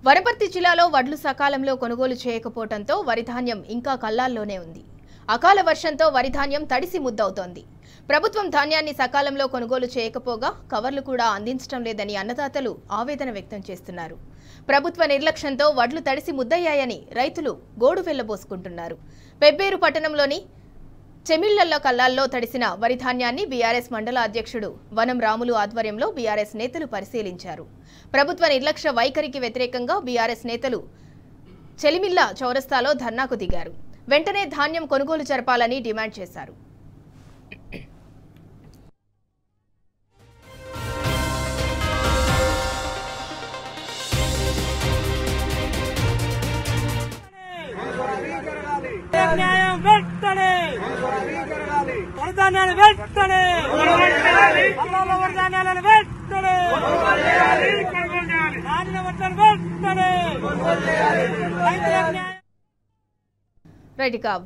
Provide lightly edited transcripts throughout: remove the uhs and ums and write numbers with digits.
వనపర్తి జిల్లాలో వడ్లు సకాలంలో కొనుగోలు చేయకపోవడంతో వరి ధాన్యం ఇంకా కల్లాల్లోనే ఉంది. అకాల వర్షంతో వరి ధాన్యం తడిసి ముద్దవుతోంది. ప్రభుత్వం ధాన్యాన్ని సకాలంలో కొనుగోలు చేయకపోగా కవర్లు కూడా అందించడం లేదని అన్నదాతలు ఆవేదన వ్యక్తం చేస్తున్నారు. ప్రభుత్వ నిర్లక్ష్యంతో వడ్లు తడిసి ముద్దయ్యాయని రైతులు గోడు వెళ్లబోసుకుంటున్నారు. పెబ్బేరు పట్టణంలోని చెమిళ్లల్లో కల్లాల్లో తడిసిన వరి ధాన్యాన్ని బీఆర్ఎస్ మండల అధ్యక్షుడు వనం రాములు ఆధ్వర్యంలో బీఆర్ఎస్ నేతలు పరిశీలించారు. ప్రభుత్వ నిర్లక్ష్య వైఖరికి వ్యతిరేకంగా బీఆర్ఎస్ నేతలు చెలిమిల్ల చౌరస్తాలో ధర్నాకు దిగారు. వెంటనే ధాన్యం కొనుగోలు జరపాలని డిమాండ్ చేశారు.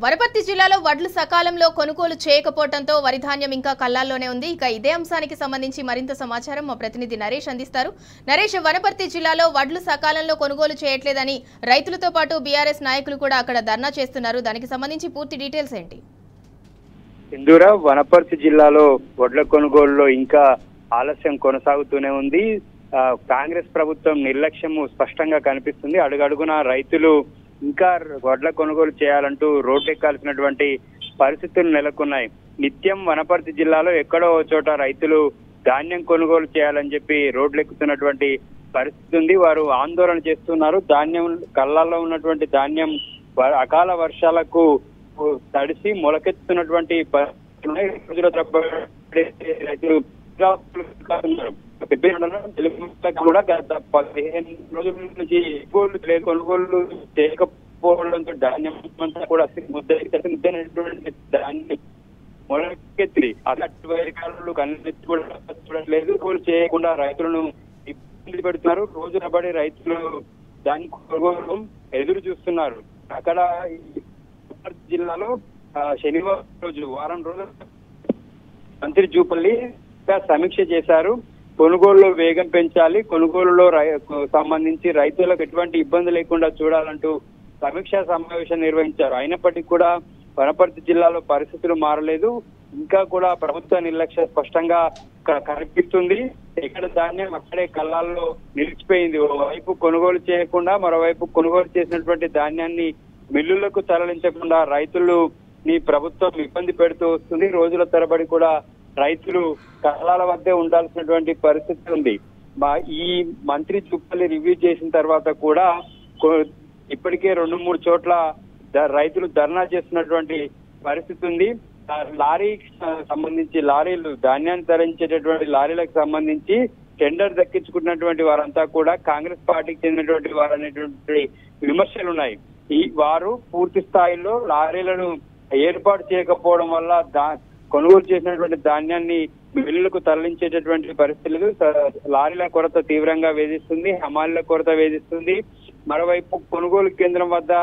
వనపర్తి జిల్లాలో వడ్లు సకాలంలో కొనుగోలు చేయకపోవడంతో వరి ధాన్యం ఇంకా కల్లాల్లోనే ఉంది. ఇక ఇదే అంశానికి సంబంధించి మరింత సమాచారం మా ప్రతినిధి నరేష్ అందిస్తారు. నరేష్, వనపర్తి జిల్లాలో వడ్లు సకాలంలో కొనుగోలు చేయట్లేదని రైతులతో పాటు బీఆర్ఎస్ నాయకులు కూడా అక్కడ ధర్నా చేస్తున్నారు. దానికి సంబంధించి పూర్తి డీటెయిల్స్ ఏంటి? ఇందూరా, వనపర్తి జిల్లాలో వడ్ల కొనుగోలులో ఇంకా ఆలస్యం కొనసాగుతూనే ఉంది. కాంగ్రెస్ ప్రభుత్వం నిర్లక్ష్యము స్పష్టంగా కనిపిస్తుంది. అడుగడుగున రైతులు ఇంకా వడ్ల కొనుగోలు చేయాలంటూ రోడ్డెక్కాల్సినటువంటి పరిస్థితులు నెలకొన్నాయి. నిత్యం వనపర్తి జిల్లాలో ఎక్కడో చోట రైతులు ధాన్యం కొనుగోలు చేయాలని చెప్పి రోడ్లెక్కుతున్నటువంటి పరిస్థితి ఉంది. వారు ఆందోళన చేస్తున్నారు. ధాన్యం కళ్ళల్లో ఉన్నటువంటి ధాన్యం అకాల వర్షాలకు తడిసి మొలకెత్తున్నటువంటి రైతులు కూడా గత 15 రోజుల నుంచి కొనుగోలు చేయకపోవడంతో ధాన్యం అంతా కూడా ముద్దైనటువంటి ధాన్యం మొలకెత్తి అటు కన్నెత్తి కూడా చూడట్లేదు. కొనుగోలు చేయకుండా రైతులను ఇబ్బంది పెడుతున్నారు. రోజులబడి రైతులు దాని కొనుగోలు ఎదురు చూస్తున్నారు. అక్కడ జిల్లాలో శనివారం రోజు వారం రోజులు మంత్రి జూపల్లి సమీక్ష చేశారు. కొనుగోలులో వేగం పెంచాలి, కొనుగోలులో సంబంధించి రైతులకు ఎటువంటి ఇబ్బంది లేకుండా చూడాలంటూ సమీక్షా సమావేశం నిర్వహించారు. అయినప్పటికీ కూడా వనపర్తి జిల్లాలో పరిస్థితులు మారలేదు. ఇంకా కూడా ప్రభుత్వ నిర్లక్ష్యం స్పష్టంగా కనిపిస్తుంది. ఎక్కడ ధాన్యం అక్కడే కళ్ళాల్లో నిలిచిపోయింది. ఓవైపు కొనుగోలు చేయకుండా మరోవైపు కొనుగోలు చేసినటువంటి ధాన్యాన్ని మిల్లులకు తరలించకుండా రైతులు ప్రభుత్వం ఇబ్బంది పెడుతూ వస్తుంది. రోజుల తరబడి కూడా రైతులు కళ్ళాల వద్దే ఉండాల్సినటువంటి పరిస్థితి ఉంది. ఈ మంత్రి చుప్పల్లి రివ్యూ చేసిన తర్వాత కూడా ఇప్పటికే 2-3 చోట్ల రైతులు ధర్నా చేస్తున్నటువంటి పరిస్థితి ఉంది. లారీకి సంబంధించి లారీలు ధాన్యాన్ని తరలించేటటువంటి లారీలకు సంబంధించి టెండర్ దక్కించుకున్నటువంటి వారంతా కూడా కాంగ్రెస్ పార్టీకి చెందినటువంటి వారు అనేటువంటి విమర్శలు ఉన్నాయి. వారు పూర్తి స్థాయిలో లారీలను ఏర్పాటు చేయకపోవడం వల్ల కొనుగోలు చేసినటువంటి ధాన్యాన్ని మిల్లులకు తరలించేటటువంటి పరిస్థితులు, లారీల కొరత తీవ్రంగా వేధిస్తుంది, హమాలీల కొరత వేధిస్తుంది. మరోవైపు కొనుగోలు కేంద్రం వద్ద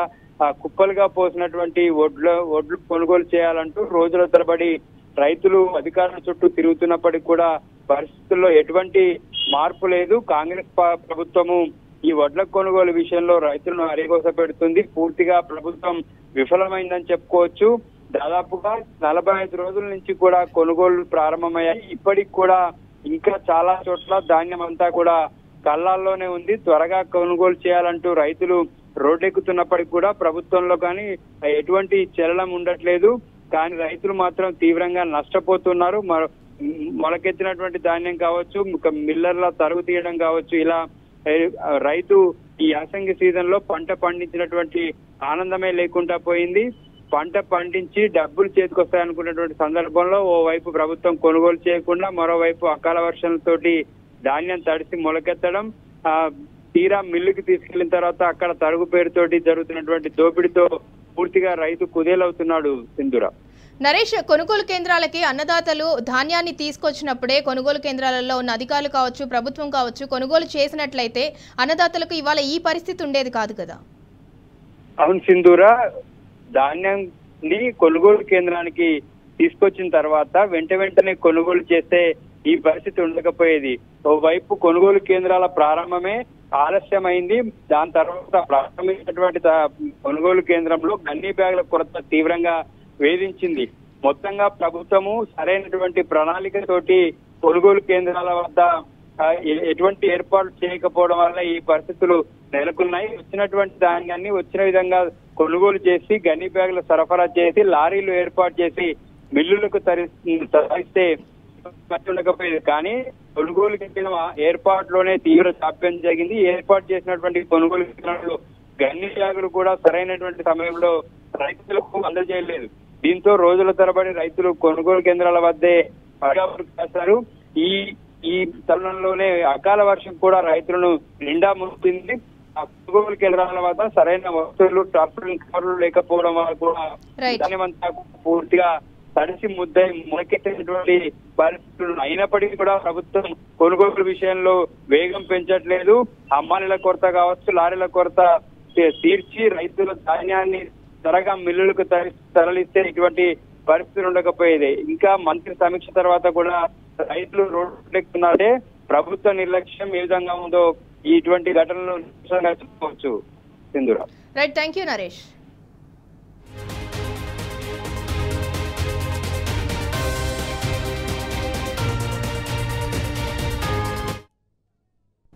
కుప్పలుగా పోసినటువంటి వడ్లు కొనుగోలు చేయాలంటూ రోజుల తరబడి రైతులు అధికారుల చుట్టూ తిరుగుతున్నప్పటికీ కూడా పరిస్థితుల్లో ఎటువంటి మార్పు లేదు. కాంగ్రెస్ ప్రభుత్వము ఈ వడ్ల కొనుగోలు విషయంలో రైతులను అరిగోస పెడుతుంది. పూర్తిగా ప్రభుత్వం విఫలమైందని చెప్పుకోవచ్చు. దాదాపుగా 45 రోజుల నుంచి కూడా కొనుగోలు ప్రారంభమయ్యాయి. ఇప్పటికి కూడా ఇంకా చాలా చోట్ల ధాన్యం అంతా కూడా కళ్ళాల్లోనే ఉంది. త్వరగా కొనుగోలు చేయాలంటూ రైతులు రోడ్డెక్కుతున్నప్పటికీ కూడా ప్రభుత్వంలో కానీ ఎటువంటి చలనం ఉండట్లేదు. కానీ రైతులు మాత్రం తీవ్రంగా నష్టపోతున్నారు. మొలకెత్తినటువంటి ధాన్యం కావచ్చు, మిల్లర్ల తరుగు తీయడం కావచ్చు, ఇలా రైతు ఈ యాసంగి సీజన్ లో పంట పండించినటువంటి ఆనందమే లేకుండా పోయింది. పంట పండించి డబ్బులు చేతికొస్తాయనుకున్నటువంటి సందర్భంలో ఓవైపు ప్రభుత్వం కొనుగోలు చేయకుండా మరోవైపు అకాల వర్షాలతోటి ధాన్యం తడిసి మొలకెత్తడం, తీరా మిల్లుకి తీసుకెళ్లిన తర్వాత అక్కడ తరుగు పేరుతోటి జరుగుతున్నటువంటి దోపిడీతో పూర్తిగా రైతు కుదేలవుతున్నాడు. సింధురా, నరేష్, కొనుగోలు కేంద్రాలకి అన్నదాతలు ధాన్యాన్ని తీసుకొచ్చినప్పుడే కొనుగోలు కేంద్రాలలో ఉన్న అధికారులు కావచ్చు, ప్రభుత్వం కావచ్చు కొనుగోలు చేసినట్లయితే అన్నదాతలకు ఇవాళ ఈ పరిస్థితి ఉండేది కాదు కదా? అవును సింధూరా, ధాన్యాన్ని కొనుగోలు కేంద్రానికి తీసుకొచ్చిన తర్వాత వెంటనే కొనుగోలు చేస్తే ఈ పరిస్థితి ఉండకపోయేది. ఓవైపు కొనుగోలు కేంద్రాల ప్రారంభమే ఆలస్యమైంది. దాని తర్వాత ప్రారంభించినటువంటి కొనుగోలు కేంద్రంలో గన్ని బ్యాగుల కొరత తీవ్రంగా వేధించింది. మొత్తంగా ప్రభుత్వము సరైనటువంటి ప్రణాళికతోటి కొనుగోలు కేంద్రాల వద్ద ఎటువంటి ఏర్పాటు చేయకపోవడం వల్ల ఈ పరిస్థితులు నెలకొన్నాయి. వచ్చినటువంటి ధాన్యాన్ని వచ్చిన విధంగా కొనుగోలు చేసి గన్ని బ్యాగులు సరఫరా చేసి లారీలు ఏర్పాటు చేసి మిల్లులకు తరలిస్తే ఉండకపోయేది. కానీ కొనుగోలు కేంద్రం ఏర్పాటులోనే తీవ్ర జాప్యం జరిగింది. ఏర్పాటు చేసినటువంటి కొనుగోలు కేంద్రంలో గన్ని బ్యాగులు కూడా సరైనటువంటి సమయంలో రైతులకు అందజేయలేదు. దీంతో రోజుల తరబడి రైతులు కొనుగోలు కేంద్రాల వద్దే పడగాపులు కాశారు. ఈ తరుణంలోనే అకాల వర్షం కూడా రైతులను నిండా ముంచింది. ఆ కొనుగోలు కేంద్రాల వద్ద సరైన వస్తువులు ట్రాక్టర్లు కవర్లు లేకపోవడం వల్ల కూడా దానిమంతా పూర్తిగా తడిసి ముద్దై మొలకెత్తినటువంటి పరిస్థితులు అయినప్పటికీ కూడా ప్రభుత్వం కొనుగోలు విషయంలో వేగం పెంచట్లేదు. హమ్మాలీల కొరత కావచ్చు, లారీల కొరత తీర్చి రైతుల ధాన్యాన్ని త్వరగా మిల్లులకు తరలిస్తే ఇటువంటి పరిస్థితులు ఉండకపోయేది. ఇంకా మంత్రి సమీక్ష తర్వాత కూడా రైతులు రోడ్డెక్కుతున్నారంటే ప్రభుత్వ నిర్లక్ష్యం ఏ విధంగా ఉందో ఇటువంటి ఘటనలు చెప్పవచ్చు. Sindhura. Right, thank you Naresh.